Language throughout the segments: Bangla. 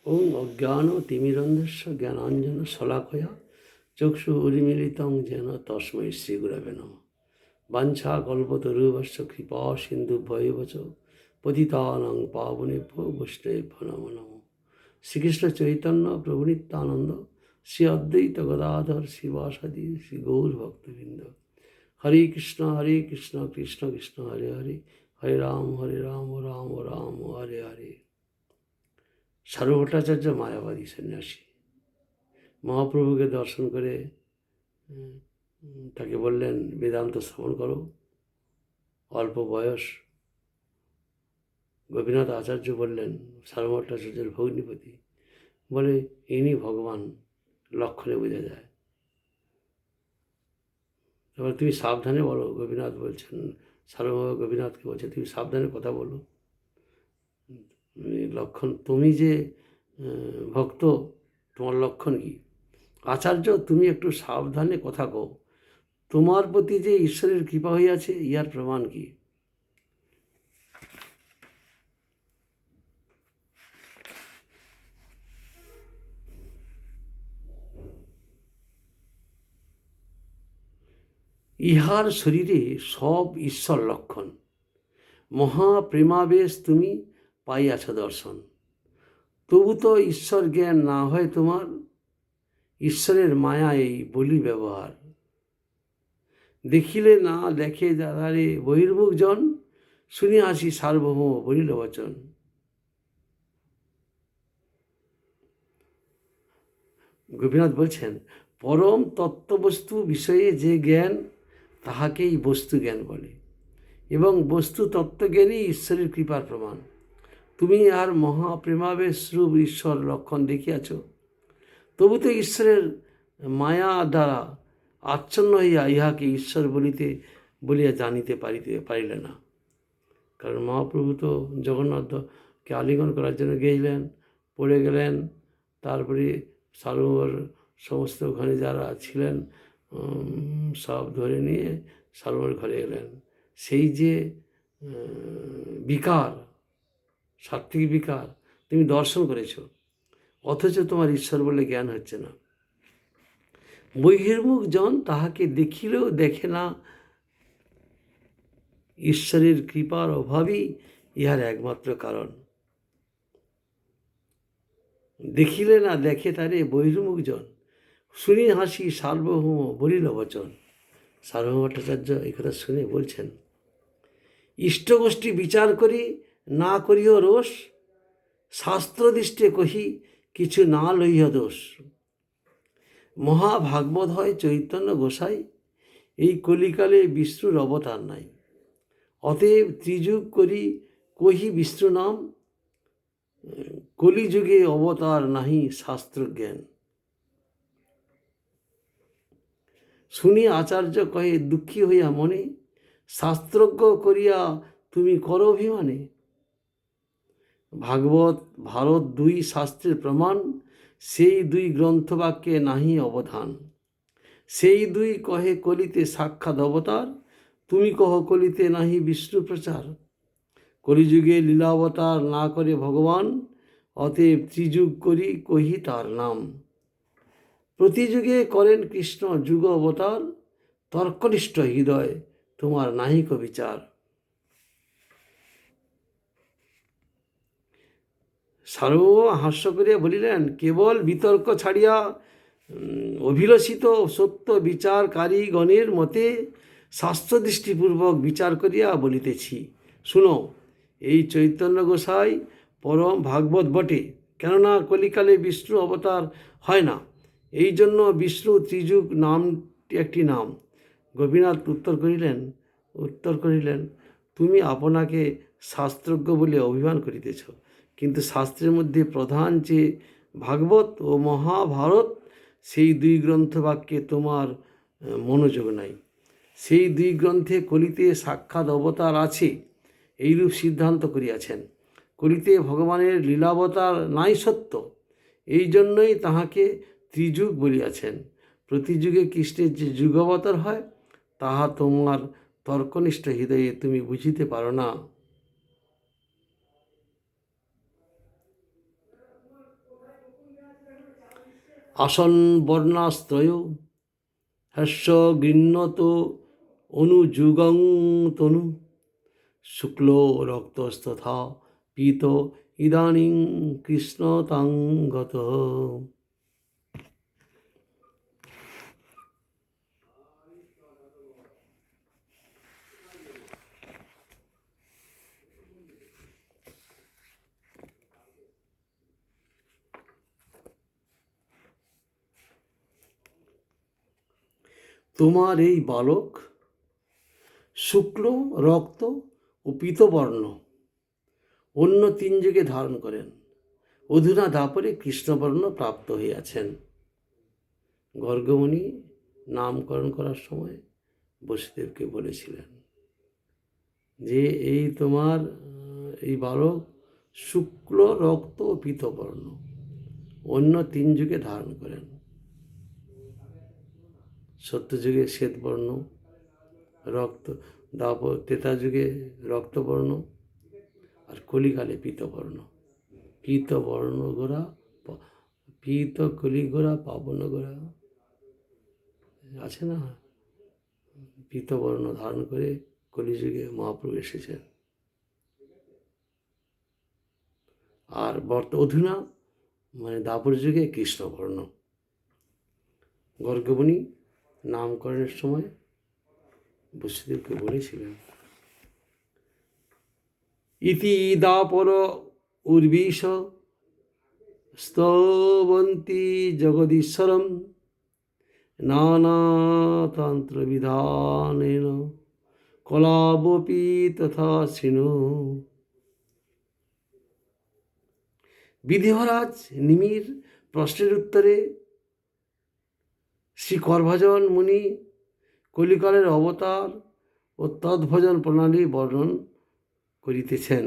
ওং অজ্ঞানতিমিরন্ধস্য জ্ঞানাঞ্জনশলাকয়া চক্ষুरुन्मीलितं येन তস্मै শ্রীগুরবে নমঃ। বাঞ্ছাকল্পতরুভ্যশ্চ কৃপা সিন্ধুভ্যেব চ পতিতানাং পাবনেভ্যো বৈষ্ণবেভ্যো নমো নমঃ। শ্রীকৃষ্ণ চৈতন্য প্রভু নিত্যানন্দ শ্রী অদ্বৈত গদাধর শিবাসাদি শ্রী গৌর ভক্তবৃন্দ। হরে কৃষ্ণ কৃষ্ণ কৃষ্ণ হরে হরে, হরে রাম রাম রাম হরে হরে। সার্বভৌম ভট্টাচার্য মায়াবাদী সন্ন্যাসী মহাপ্রভুকে দর্শন করে তাকে বললেন বেদান্ত শ্রবণ করো। অল্প বয়স। গোপীনাথ আচার্য বললেন সার্বভৌম ভট্টাচার্যের ভগ্নিপতি, বলে ইনি ভগবান, লক্ষণে বোঝা যায়। এবার তুমি সাবধানে বলো। গোপীনাথ বলছেন, সার্বভৌম গোপীনাথকে বলছে তুমি সাবধানে কথা বলো। লক্ষণ, তুমি যে ভক্ত, তোমার লক্ষণ কি? আচার্য, তুমি একটু সাবধানে কথা কও। তোমার প্রতি যে ঈশ্বরের কৃপা হইয়াছে, ইহার প্রমাণ কি? ইহার শরীরে সব ঈশ্বর লক্ষণ। মহাপ্রেমাবেশ তুমি পাইয়াছ দর্শন। তবু তো ঈশ্বর জ্ঞান না হয় তোমার, ঈশ্বরের মায়া এই বলি ব্যবহার। দেখিলে না দেখে যাহারে বহির্মুখ জন, শুনি আসি সার্বভৌম বলিল বচন। গোপীনাথ বলছেন, পরম তত্ত্ববস্তু বিষয়ে যে জ্ঞান, তাহাকেই বস্তু জ্ঞান বলে, এবং বস্তু তত্ত্বজ্ঞানই ঈশ্বরের কৃপার প্রমাণ। তুমি আর মহাপ্রেমাবেশ রূপ ঈশ্বর লক্ষণ দেখিয়াছ, তবু তো ঈশ্বরের মায়া দ্বারা আচ্ছন্ন হইয়া ইহাকে ঈশ্বর বলিয়া জানিতে পারিলে না। কারণ মহাপ্রভু তো জগন্নাথকে আলিঙ্গন করার জন্য গিয়েছিলেন, পড়ে গেলেন। তারপরে সার্বভৌমর সমস্ত ওখানে যারা ছিলেন সব ধরে নিয়ে সার্বভৌমের ঘরে এলেন। সেই যে বিকার, সাত্ত্বিক বিকার তুমি দর্শন করেছ, অথচ তোমার ঈশ্বর বলে জ্ঞান হচ্ছে না। বহির্মুখ জন তাহাকে দেখিলেও দেখে না, ঈশ্বরের কৃপার অভাবই ইহার একমাত্র কারণ। দেখিলে না দেখে তারে বহির্মুখ জন, শুনি হাসি সার্বভৌম বলিল বচন। সার্বভৌম ভট্টাচার্য এই কথা শুনে বলছেন, ইষ্টগোষ্ঠী বিচার করি না করিও রোষ, শাস্ত্রদৃষ্টে কহি কিছু না লইহ দোষ। মহাভাগবত হয় চৈতন্য গোসাই, এই কলিকালে বিষ্ণুর অবতার নাই। অতএব ত্রিযুগ করি কহি বিষ্ণু নাম, কলিযুগে অবতার নাহি শাস্ত্রজ্ঞান। শুনি আচার্য কহে দুঃখী হইয়া মনে, শাস্ত্রজ্ঞ করিয়া তুমি করো অভিমানে। ভাগবত ভারত দুই শাস্ত্রের প্রমাণ, সেই দুই গ্রন্থবাক্যে নাহি অবধান। সেই দুই কহে কলিতে সাক্ষাৎ অবতার, তুমি কহ কলিতে নাহি বিষ্ণু প্রচার। কলিযুগে লীলাবতার না করে ভগবান, অতএব ত্রিযুগ করি কহি তার নাম। প্রতিযুগে করেন কৃষ্ণ যুগ অবতার, তর্কনিষ্ঠ হৃদয় তোমার নাহিক বিচার। সার্বভৌম হাস্য করিয়া বলিলেন, কেবল বিতর্ক ছাড়িয়া অভিলষিত সত্য বিচারকারী গণের মতে শাস্ত্রদৃষ্টিপূর্বক বিচার করিয়া বলিতেছি। শুনো, এই চৈতন্য গোসাই পরম ভাগবত বটে, কেননা কলিকালে বিষ্ণু অবতার হয় না, এই জন্য বিষ্ণু ত্রিযুগ নামটি একটি নাম। গোপীনাথ উত্তর করিলেন, তুমি আপনাকে শাস্ত্রজ্ঞ বলে অভিমান করিতেছ, কিন্তু শাস্ত্রের মধ্যে প্রধান যে ভাগবত ও মহাভারত, সেই দুই গ্রন্থবাক্যে তোমার মনোযোগ নাই। সেই দুই গ্রন্থে কলিতে সাক্ষাৎ অবতার আছে, এইরূপ সিদ্ধান্ত করিয়াছেন। কলিতে ভগবানের লীলাবতার নাই সত্য, এই জন্যই তাহাকে ত্রিযুগ বলিয়াছেন। প্রতিযুগে কৃষ্ণের যে যুগাবতার হয়, তাহা তোমার তর্কনিষ্ঠ হৃদয়ে তুমি বুঝিতে পারো না। আসন বর্ণাস্ত্রয় হর্ষ গৃহ্ণত অনুযুগং তনু শুক্ল রক্তস্তথা পীত ইদানীং কৃষ্ণতাঙ্গত। তোমার এই বালক শুক্ল রক্ত ও পীতবর্ণ অন্য তিন যুগে ধারণ করেন, অধুনা দাপরে কৃষ্ণবর্ণ প্রাপ্ত হইয়াছেন। গর্গমুনি নামকরণ করার সময় বসুদেবকে বলেছিলেন যে এই তোমার এই বালক শুক্ল রক্ত ও পীতবর্ণ অন্য তিন যুগে ধারণ করেন। সত্যযুগে শ্বেতবর্ণ, রক্ত দাপর ত্রেতা যুগে রক্তবর্ণ, আর কলিকালে পীতবর্ণ। পীতবর্ণ গোরা, পীত কলি গোরা, পাবন গোরা আছে না, পীতবর্ণ ধারণ করে কলিযুগে মহাপ্রভু এসেছেন। আর অধুনা মানে দাপর যুগে কৃষ্ণবর্ণ। গর্গমুনি নামকরণের সময় বসুদেবকে বলেছিলেন ইতি দাপর উর্বিশ স্তবন্তি জগদীশ্বরম নানাতন্ত্রবিধানেন কলাবপি তথা শৃণু। বিধিমহারাজ নিমির প্রশ্নের উত্তরে শ্রী করভজন মুনি কলিকালের অবতার ও তদ্ভজন প্রণালী বর্ণন করিতেছেন।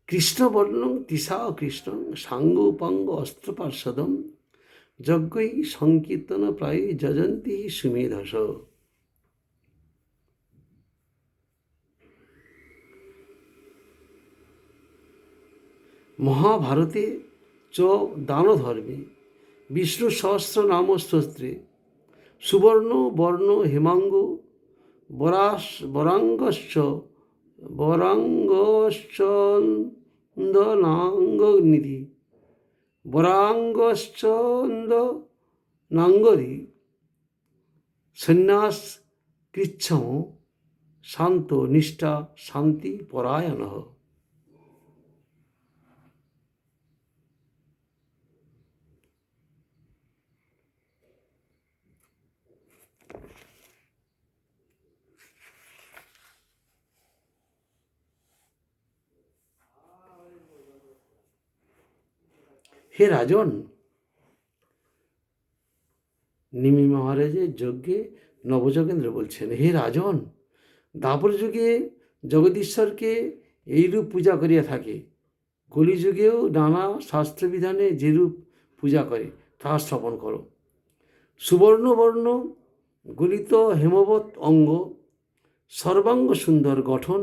কৃষ্ণবর্ণং তিসা কৃষ্ণং সাঙ্গ উপাঙ্গ অস্ত্রপার্ষদম যজ্ঞই সংকীর্তন প্রায় যজন্তি সুমেধস। মহাভারতে চ দানধর্মে বিষ্ণু সহস্র নাম স্তোত্রে সুবর্ণ বর্ণ হেমাঙ্গ বরাঙ্গশ্চ বরাঙ্গশ্চন্দনাঙ্গনিধি বরাঙ্গশ্চন্দনাঙ্গরি সন্ন্যাস কৃচ্ছম শান্ত নিষ্ঠা শান্তি পরায়ণ। হে রাজন, নিমি মহারাজের যজ্ঞে নবযোগেন্দ্র বলছেন, হে রাজন, দাপর যুগে জগদীশ্বরকে এইরূপ পূজা করিয়া থাকে, কলিযুগেও নানা শাস্ত্রবিধানে যেরূপ পূজা করে তাহা শ্রবণ করো। সুবর্ণবর্ণ গলিত হেমবৎ অঙ্গ, সর্বাঙ্গ সুন্দর গঠন,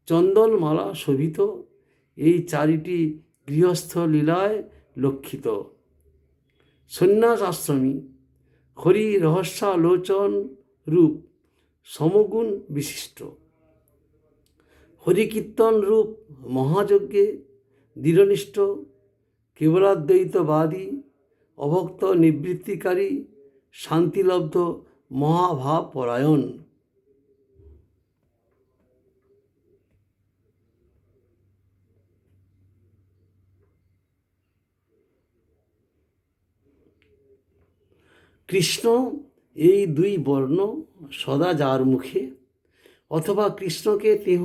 চন্দনমালা শোভিত, এই চারিটি গৃহস্থ লীলায় লক্ষিত। সন্ন্যাস আশ্রমী হরি রহস্যালোচন রূপ সমগুণ বিশিষ্ট, হরিকীর্তন রূপ মহাযজ্ঞে দৃঢ়নিষ্ঠ, কেবলাদ্বৈতবাদী অভক্ত নিবৃত্তিকারী শান্তিলব্ধ মহাভাব পরায়ণ। কৃষ্ণ এই দুই বর্ণ সদা যার মুখে, অথবা কৃষ্ণকে তেহ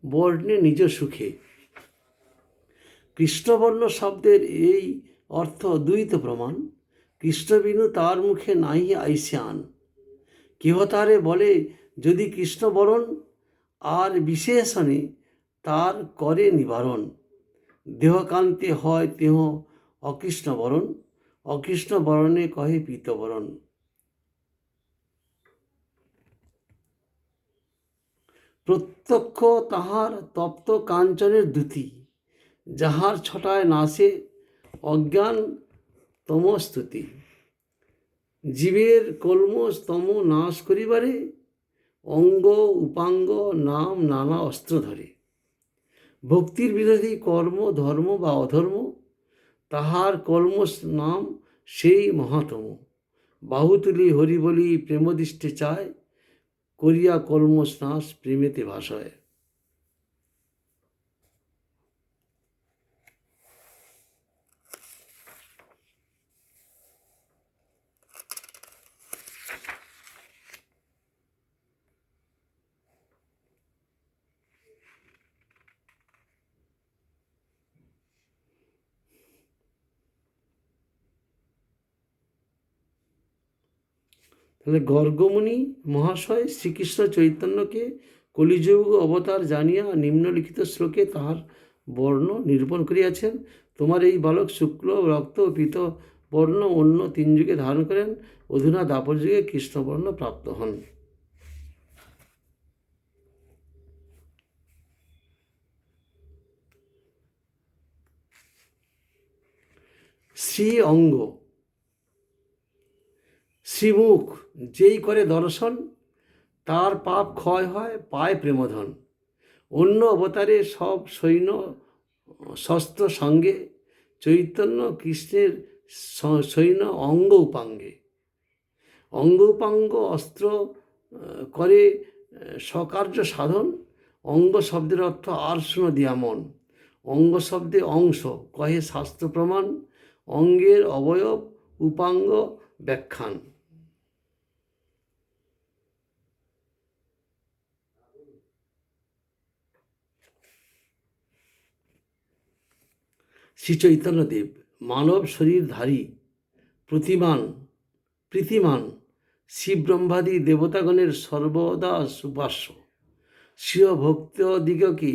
বর্ণে নিজ সুখে। কৃষ্ণবর্ণ শব্দের এই অর্থ দ্বৈত প্রমাণ, কৃষ্ণবিনু তার মুখে নাহি আইসিয়ান। কেহ তারে বলে যদি কৃষ্ণবরণ, আর বিশেষণে তার করে নিবারণ। দেহকান্তে হয় তেহ অকৃষ্ণবরণ, অকৃষ্ণবরণে কহে পীতবরণ। প্রত্যক্ষ তাহার তপ্ত কাঞ্চনের দ্যুতি, যাহার ছটায় নাশে অজ্ঞান তমস্তুতি। জীবের কলমশ তম নাশ করিবারে অঙ্গ উপাঙ্গ নাম নানা অস্ত্র ধরে। ভক্তির বিরোধী কর্ম ধর্ম বা অধর্ম, তাহার কলমশ নাম সেই মহাতম। বাহু তুলি হরি বলি প্রেমদৃষ্টে চায়, করিয়া কলমশ নাশ প্রেমেতে ভাষায়। তাহলে গর্গমুনি মহাশয় শ্রীকৃষ্ণ চৈতন্যকে কলিযুগ অবতার জানিয়া নিম্নলিখিত শ্লোকে তাহার বর্ণ নিরূপণ করিয়াছেন। তোমার এই বালক শুক্ল রক্ত পীত বর্ণ অন্য 3 যুগে ধারণ করেন, অধুনা দাপর যুগে কৃষ্ণবর্ণ প্রাপ্ত হন। শ্রী অঙ্গ, শ্রীমুখ যেই করে দর্শন, তার পাপ ক্ষয় হয়, পায় প্রেমধন। অন্য অবতারে সব সৈন্য শস্ত্র সঙ্গে, চৈতন্য কৃষ্ণের সৈন্য অঙ্গ উপাঙ্গে। অঙ্গ উপাঙ্গ অস্ত্র করে সকার্য সাধন। অঙ্গ শব্দের অর্থ আর শুনো দিয়া মন। অঙ্গ শব্দে অংশ কহে শাস্ত্র প্রমাণ। অঙ্গের অবয়ব উপাঙ্গ ব্যাখ্যান। শ্রী চৈতন্যদেব মানব শরীরধারী প্রীতিমান শিব ব্রহ্মাদি দেবতাগণের সর্বদা সুপাস্য। স্বীয় ভক্তদিগকে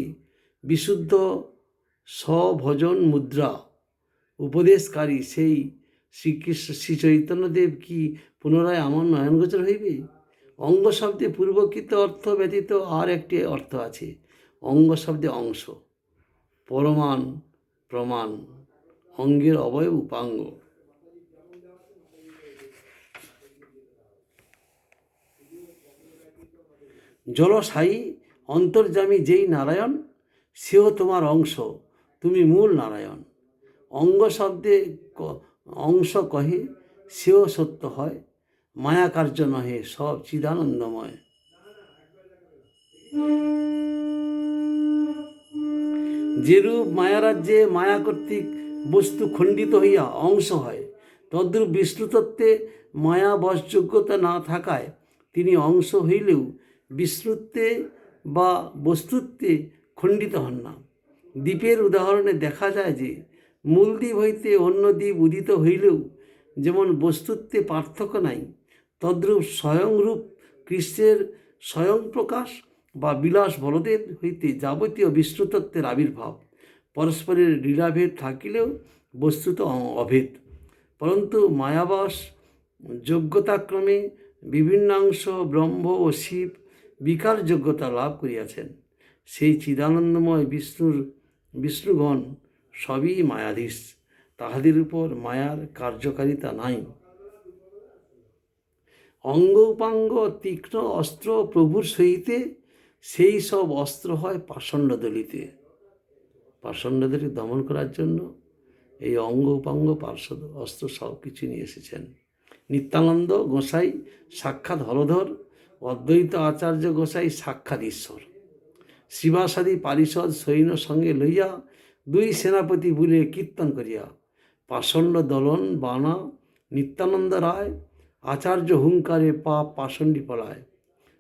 বিশুদ্ধ স্বভজন মুদ্রা উপদেশকারী সেই শ্রীকৃষ্ণ শ্রী চৈতন্যদেব কি পুনরায় আমার নয়নগোচর হইবে? অঙ্গ শব্দে পূর্বকৃত অর্থ ব্যতীত আর একটি অর্থ আছে। অঙ্গ শব্দে অংশ, পরমাণ, প্রমাণ, অঙ্গের অবয়ব উপাঙ্গ। জলসায়ী অন্তর্যামী যেই নারায়ণ, সেও তোমার অংশ, তুমি মূল নারায়ণ। অঙ্গ শব্দে অংশ কহে, সেও সত্য হয়, মায়া কার্য নহে, সব চিদানন্দময়। যেরূপ মায়ারাজ্যে মায়া কর্তৃক বস্তু খণ্ডিত হইয়া অংশ হয়, তদ্রূপ বিষ্ণুতত্ত্বে মায়া বশযোগ্যতা না থাকায় তিনি অংশ হইলেও বিষ্ণুত্বে বা বস্তুত্বে খণ্ডিত হন না। দ্বীপের উদাহরণে দেখা যায় যে মূল দ্বীপ হইতে অন্য দ্বীপ উদিত হইলেও যেমন বস্তুত্বে পার্থক্য নাই, তদ্রূপ স্বয়ংরূপ কৃষ্ণের স্বয়ং প্রকাশ বা বিলাস বলদেব হইতে যাবতীয় বিষ্ণুতত্ত্বের আবির্ভাব। পরস্পরের লীলাভেদ থাকিলেও বস্তুত অভেদ, পরন্তু মায়াবশ যোগ্যতাক্রমে বিভিন্নাংশ ব্রহ্ম ও শিব বিকার যোগ্যতা লাভ করিয়াছেন। সেই চিদানন্দময় বিষ্ণুগণ সবই মায়াধীশ, তাহাদের উপর মায়ার কার্যকারিতা নাই। অঙ্গ উপাঙ্গ তীক্ষ্ণ অস্ত্র প্রভুর সহিতে, সেই সব অস্ত্র হয় পাষণ্ড দলিতে। পাষণ্ডদের দমন করার জন্য এই অঙ্গ উপাঙ্গ পার্শ্বদ অস্ত্র সব কিছু নিয়ে এসেছেন। নিত্যানন্দ গোসাই সাক্ষাৎ হলধর, অদ্বৈত আচার্য গোসাই সাক্ষাৎ ঈশ্বর। শিবাসাদি পারিষদ সৈন্য সঙ্গে লইয়া 2 সেনাপতি বুলে কীর্তন করিয়া, পাষণ্ড দলন বানা নিত্যানন্দ রায়, আচার্য হুঙ্কারে পাপ পাষণ্ডী পলায়।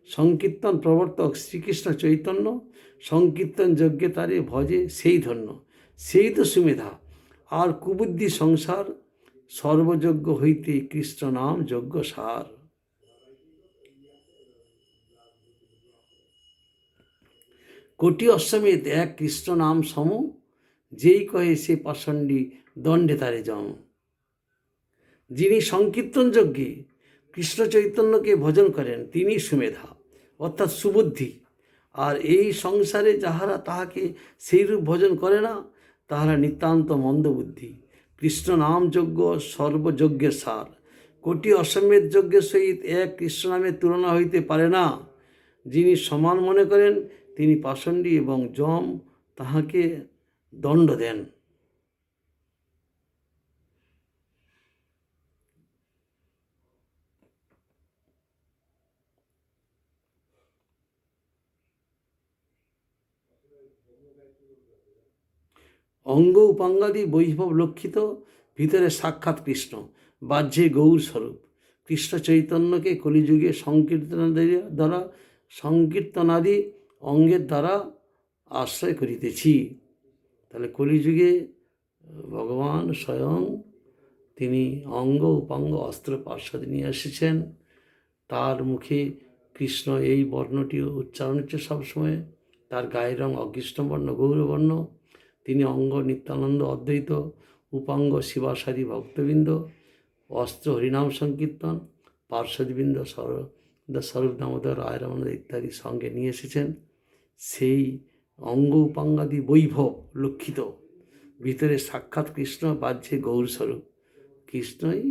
সংকীর্তন প্রবর্তক শ্রীকৃষ্ণ চৈতন্য, সংকীর্তন যজ্ঞে তারে ভজে সেই ধন্য। সেই তো সুমেধা, আর কুবুদ্ধি সংসার, সর্বযজ্ঞ হইতে কৃষ্ণ নাম যজ্ঞ সার। কোটি অশ্বমেধ এক কৃষ্ণ নাম সম, যেই কহে সে পাষণ্ডী দণ্ডে তারে জম। যিনি সংকীর্তন যজ্ঞে কৃষ্ণ চৈতন্যকে ভজন করেন তিনি সুমেধা অর্থাৎ সুবুদ্ধি, আর এই সংসারে যাহারা তাহাকে সেইরূপ ভজন করে না, তাহারা নিতান্ত মন্দবুদ্ধি। কৃষ্ণ নাম যজ্ঞ সর্বযজ্ঞের সার। কোটি অশ্বমেধ যজ্ঞের সহিত এক কৃষ্ণ নামের তুলনা হইতে পারে না। যিনি সমান মনে করেন তিনি পাষণ্ডী এবং যম তাহাকে দণ্ড দেন। অঙ্গ উপাঙ্গাদি বৈভব লক্ষিত, ভিতরে সাক্ষাৎ কৃষ্ণ, বাহ্যে গৌর স্বরূপ। কৃষ্ণ চৈতন্যকে কলিযুগে সংকীর্তনাদি অঙ্গের দ্বারা আশ্রয় করিতেছি। তাহলে কলিযুগে ভগবান স্বয়ং তিনি অঙ্গ উপাঙ্গ অস্ত্র পার্শ্বদ নিয়ে এসেছেন। তার মুখে কৃষ্ণ এই বর্ণটি উচ্চারণ হচ্ছে সবসময়। তার গায়ের রং অকৃষ্ণবর্ণ গৌরবর্ণ। তিনি অঙ্গ নিত্যানন্দ অদ্বৈত, উপাঙ্গ শিবাসারি ভক্তবৃন্দ, অস্ত্র হরিনাম সংকীর্তন, পার্শ্বদবৃন্দ স্বরূপ দামোদর রায় রমন ইত্যাদি সঙ্গে নিয়ে এসেছেন। সেই অঙ্গ উপাঙ্গাদি বৈভব লক্ষিত, ভিতরে সাক্ষাৎ কৃষ্ণ, বাহ্যে গৌরস্বরূপ। কৃষ্ণই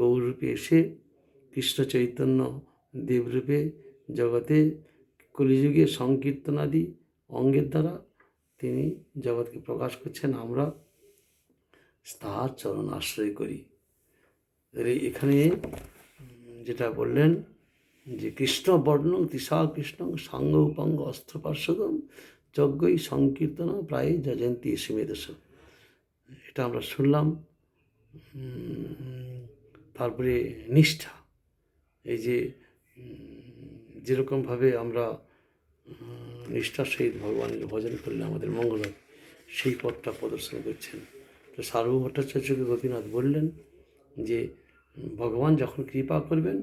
গৌররূপে এসে কৃষ্ণ চৈতন্য দেবরূপে জগতে কলিযুগে সংকীর্তনাদি অঙ্গের দ্বারা তিনি জগৎকে প্রকাশ করছেন। আমরা তাহার চরণ আশ্রয় করি। এখানে যেটা বললেন যে কৃষ্ণ বর্ণ তৃষা কৃষ্ণ সাঙ্গ উপাঙ্গ অস্ত্র পার্শ্বদম যজ্ঞই সংকীর্তন প্রায় যজন্তি সীমেদশ। এটা আমরা শুনলাম। তারপরে নিষ্ঠা, এই যে যেরকমভাবে আমরা নিষ্ঠার সহিত ভগবানের ভজন করলে আমাদের মঙ্গল হয়, সেই পথটা প্রদর্শন করছেন। তো সার্বভৌম ভট্টাচার্যকে গোপীনাথ বললেন যে ভগবান যখন কৃপা করবেন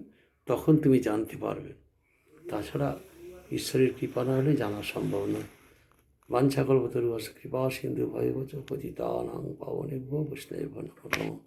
তখন তুমি জানতে পারবে, তাছাড়া ঈশ্বরের কৃপা না হলে জানা সম্ভব নয়। বাঞ্ছাকল্পতরুশ্চ কৃপা সিন্ধু ভয়বচ পতিতানাং পাবনেভ্যো বৈষ্ণবেভ্যো নমঃ।